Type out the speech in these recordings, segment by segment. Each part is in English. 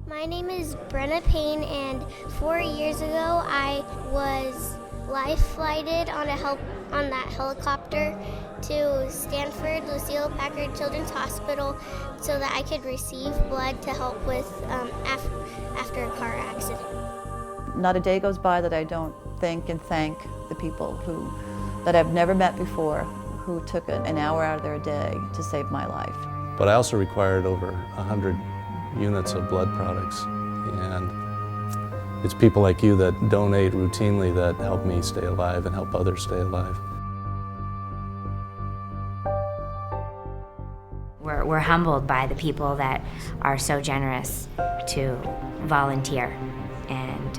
My name is Brenna Payne, and 4 years ago I was life flighted on that helicopter to Stanford Lucille Packard Children's Hospital so that I could receive blood to help with after a car accident. Not a day goes by that I don't think and thank the people that I've never met before who took an hour out of their day to save my life. But I also required over 100 units of blood products, and it's people like you that donate routinely that help me stay alive and help others stay alive. We're humbled by the people that are so generous to volunteer, and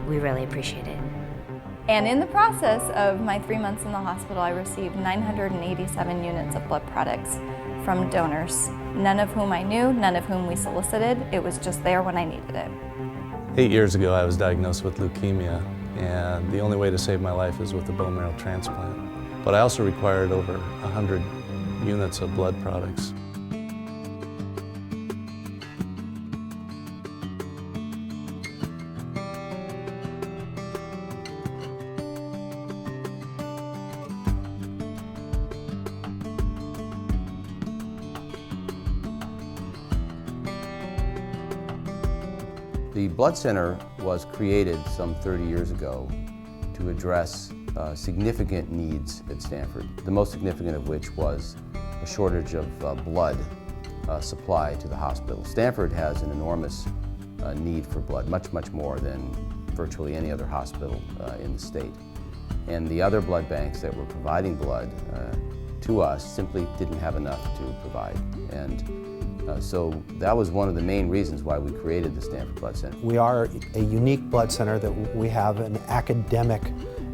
we really appreciate it. And in the process of my 3 months in the hospital, I received 987 units of blood products from donors, none of whom I knew, none of whom we solicited. It was just there when I needed it. 8 years ago, I was diagnosed with leukemia, and the only way to save my life is with a bone marrow transplant. But I also required over 100 units of blood products. The Blood Center was created some 30 years ago to address significant needs at Stanford, the most significant of which was a shortage of blood supply to the hospital. Stanford has an enormous need for blood, much more than virtually any other hospital in the state. And the other blood banks that were providing blood to us simply didn't have enough to provide. And so that was one of the main reasons why we created the Stanford Blood Center. We are a unique blood center that we have an academic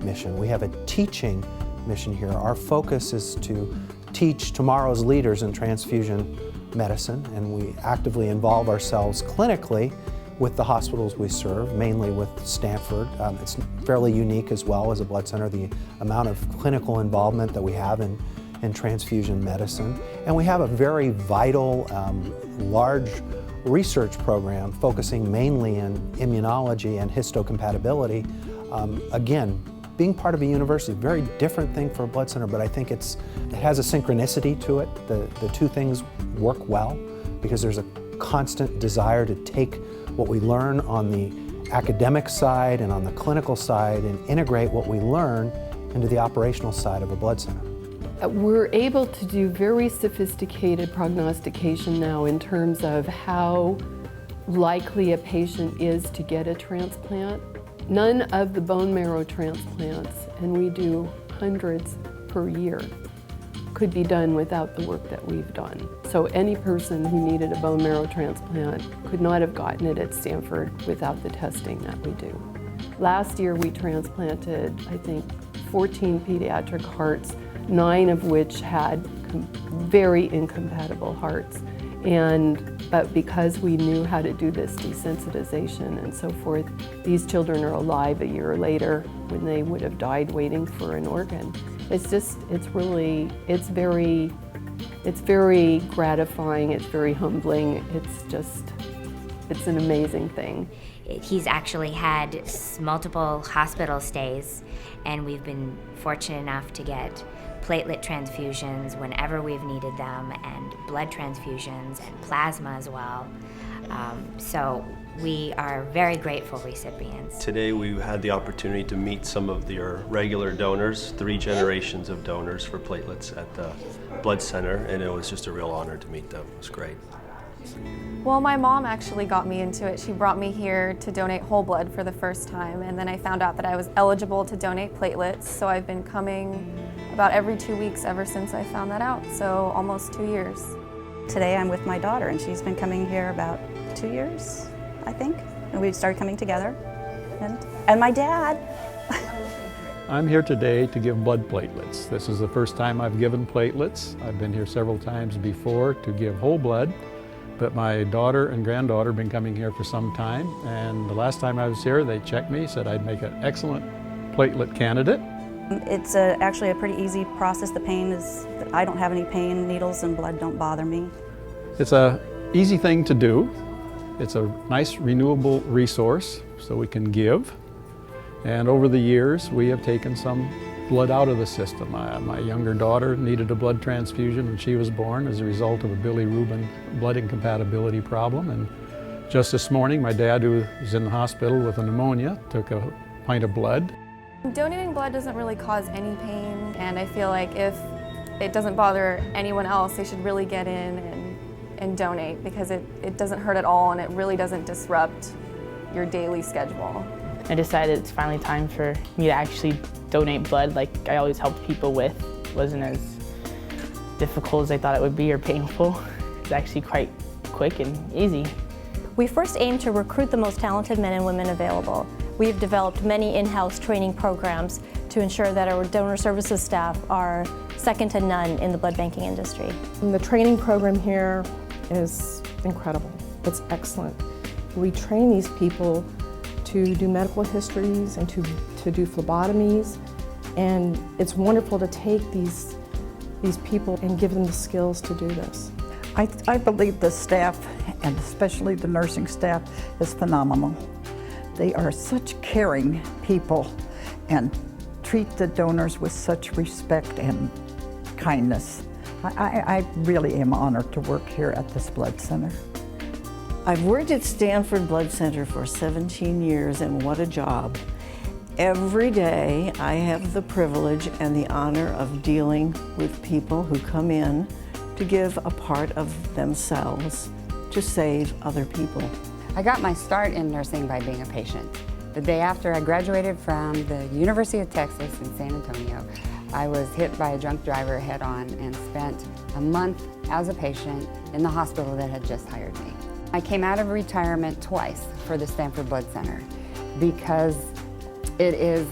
mission. We have a teaching mission here. Our focus is to teach tomorrow's leaders in transfusion medicine, and we actively involve ourselves clinically with the hospitals we serve, mainly with Stanford. It's fairly unique as well as a blood center, the amount of clinical involvement that we have in transfusion medicine. And we have a very vital, large research program focusing mainly on immunology and histocompatibility. Again, being part of a university, very different thing for a blood center, but I think it has a synchronicity to it. The two things work well because there's a constant desire to take what we learn on the academic side and on the clinical side and integrate what we learn into the operational side of a blood center. We're able to do very sophisticated prognostication now in terms of how likely a patient is to get a transplant. None of the bone marrow transplants, and we do hundreds per year, could be done without the work that we've done. So any person who needed a bone marrow transplant could not have gotten it at Stanford without the testing that we do. Last year we transplanted, I think, 14 pediatric hearts, 9 of which had very incompatible hearts. But because we knew how to do this desensitization and so forth, these children are alive a year later when they would have died waiting for an organ. It's very gratifying, it's very humbling, it's an amazing thing. He's actually had multiple hospital stays, and we've been fortunate enough to get platelet transfusions whenever we've needed them, and blood transfusions and plasma as well. So we are very grateful recipients. Today we had the opportunity to meet some of your regular donors, 3 generations of donors for platelets at the Blood Center, and it was just a real honor to meet them. It was great. Well, my mom actually got me into it. She brought me here to donate whole blood for the first time, and then I found out that I was eligible to donate platelets, so I've been coming about every 2 weeks ever since I found that out, so almost 2 years. Today I'm with my daughter, and she's been coming here about 2 years, I think, and we started coming together, and my dad. I'm here today to give blood platelets. This is the first time I've given platelets. I've been here several times before to give whole blood, but my daughter and granddaughter have been coming here for some time, and the last time I was here they checked me, said I'd make an excellent platelet candidate. It's actually a pretty easy process. The pain is, I don't have any pain, needles and blood don't bother me. It's an easy thing to do. It's a nice renewable resource, so we can give. And over the years, we have taken some blood out of the system. My younger daughter needed a blood transfusion when she was born as a result of a bilirubin blood incompatibility problem. And just this morning, my dad, who was in the hospital with a pneumonia, took a pint of blood. Donating blood doesn't really cause any pain, and I feel like if it doesn't bother anyone else, they should really get in and donate, because it doesn't hurt at all and it really doesn't disrupt your daily schedule. I decided it's finally time for me to actually donate blood like I always helped people with. It wasn't as difficult as I thought it would be or painful. It's actually quite quick and easy. We first aim to recruit the most talented men and women available. We have developed many in-house training programs to ensure that our donor services staff are second to none in the blood banking industry. The training program here is incredible. It's excellent. We train these people to do medical histories and to do phlebotomies, and it's wonderful to take these people and give them the skills to do this. I believe the staff, and especially the nursing staff, is phenomenal. They are such caring people and treat the donors with such respect and kindness. I really am honored to work here at this blood center. I've worked at Stanford Blood Center for 17 years, and what a job. Every day I have the privilege and the honor of dealing with people who come in to give a part of themselves to save other people. I got my start in nursing by being a patient. The day after I graduated from the University of Texas in San Antonio, I was hit by a drunk driver head-on and spent a month as a patient in the hospital that had just hired me. I came out of retirement twice for the Stanford Blood Center because it is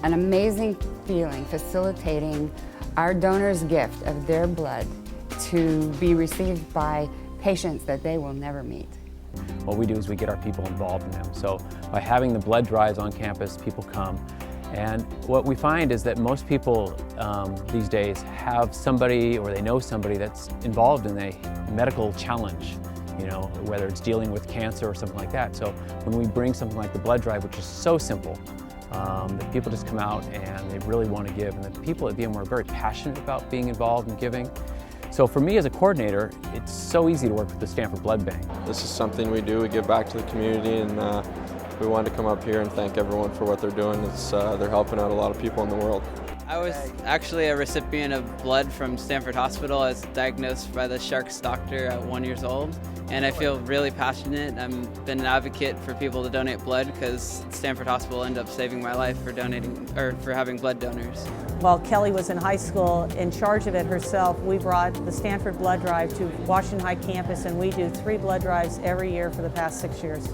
an amazing feeling facilitating our donors' gift of their blood to be received by patients that they will never meet. What we do is we get our people involved in them. So by having the blood drives on campus, people come. And what we find is that most people these days have somebody, or they know somebody that's involved in a medical challenge, you know, whether it's dealing with cancer or something like that. So when we bring something like the blood drive, which is so simple, that people just come out and they really want to give, and the people at VMware are very passionate about being involved in giving. So for me as a coordinator, it's so easy to work with the Stanford Blood Bank. This is something we do. We give back to the community, and we wanted to come up here and thank everyone for what they're doing. They're helping out a lot of people in the world. I was actually a recipient of blood from Stanford Hospital. I was diagnosed by the Sharks doctor at 1 year old, and I feel really passionate. I've been an advocate for people to donate blood because Stanford Hospital ended up saving my life for for having blood donors. While Kelly was in high school, in charge of it herself, we brought the Stanford Blood Drive to Washington High campus, and we do 3 blood drives every year for the past 6 years.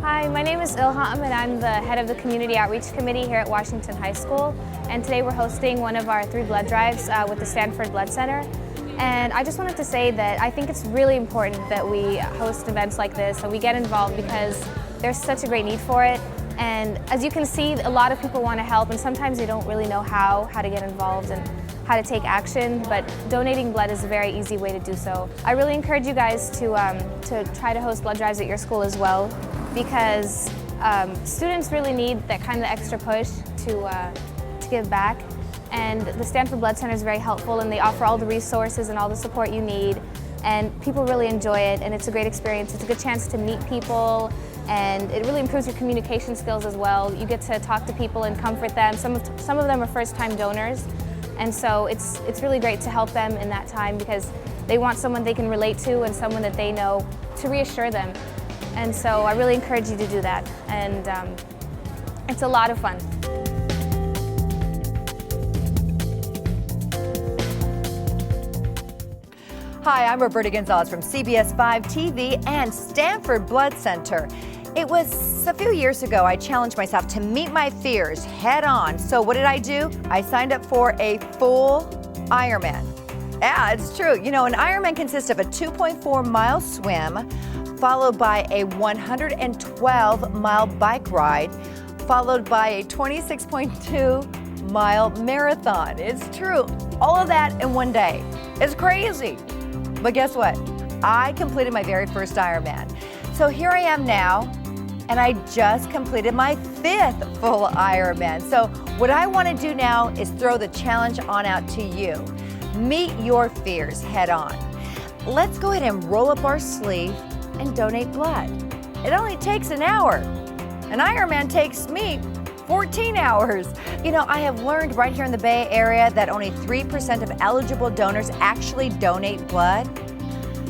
Hi, my name is Ilham, and I'm the head of the Community Outreach Committee here at Washington High School. And today we're hosting one of our 3 blood drives with the Stanford Blood Center. And I just wanted to say that I think it's really important that we host events like this and we get involved because there's such a great need for it. And as you can see, a lot of people want to help, and sometimes they don't really know how to get involved and how to take action, but donating blood is a very easy way to do so. I really encourage you guys to try to host blood drives at your school as well, because students really need that kind of extra push to give back. And the Stanford Blood Center is very helpful, and they offer all the resources and all the support you need, and people really enjoy it, and it's a great experience. It's a good chance to meet people, and it really improves your communication skills as well. You get to talk to people and comfort them. Some of them are first-time donors, and so it's really great to help them in that time because they want someone they can relate to and someone that they know to reassure them. And so I really encourage you to do that, and it's a lot of fun. Hi, I'm Roberta Gonzalez from CBS 5 TV and Stanford Blood Center. It was a few years ago I challenged myself to meet my fears head on. So what did I do? I signed up for a full Ironman. Yeah, it's true. You know, an Ironman consists of a 2.4-mile swim, followed by a 112-mile bike ride, followed by a 26.2-mile marathon. It's true. All of that in one day. It's crazy. But guess what? I completed my very first Ironman. So here I am now, and I just completed my 5th full Ironman. So what I want to do now is throw the challenge on out to you. Meet your fears head on. Let's go ahead and roll up our sleeve and donate blood. It only takes an hour. An Ironman takes me 14 hours. You know, I have learned right here in the Bay Area that only 3% of eligible donors actually donate blood.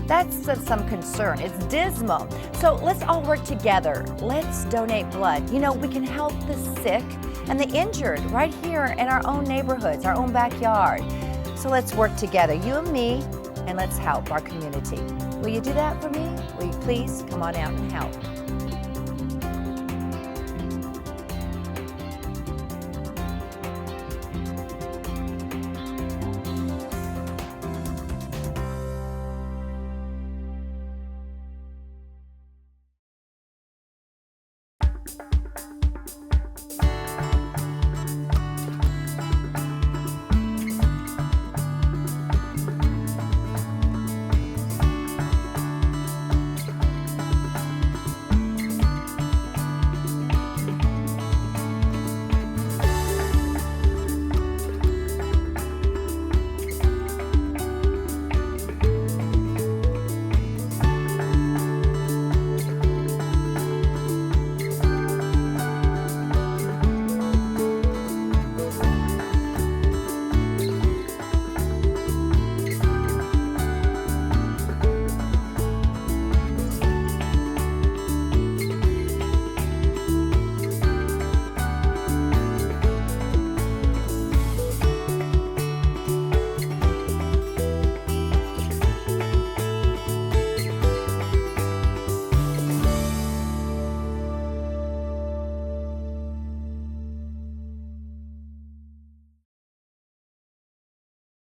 That's of some concern. It's dismal. So let's all work together. Let's donate blood. You know, we can help the sick and the injured right here in our own neighborhoods, our own backyard. So let's work together, you and me, and let's help our community. Will you do that for me? Will you please come on out and help?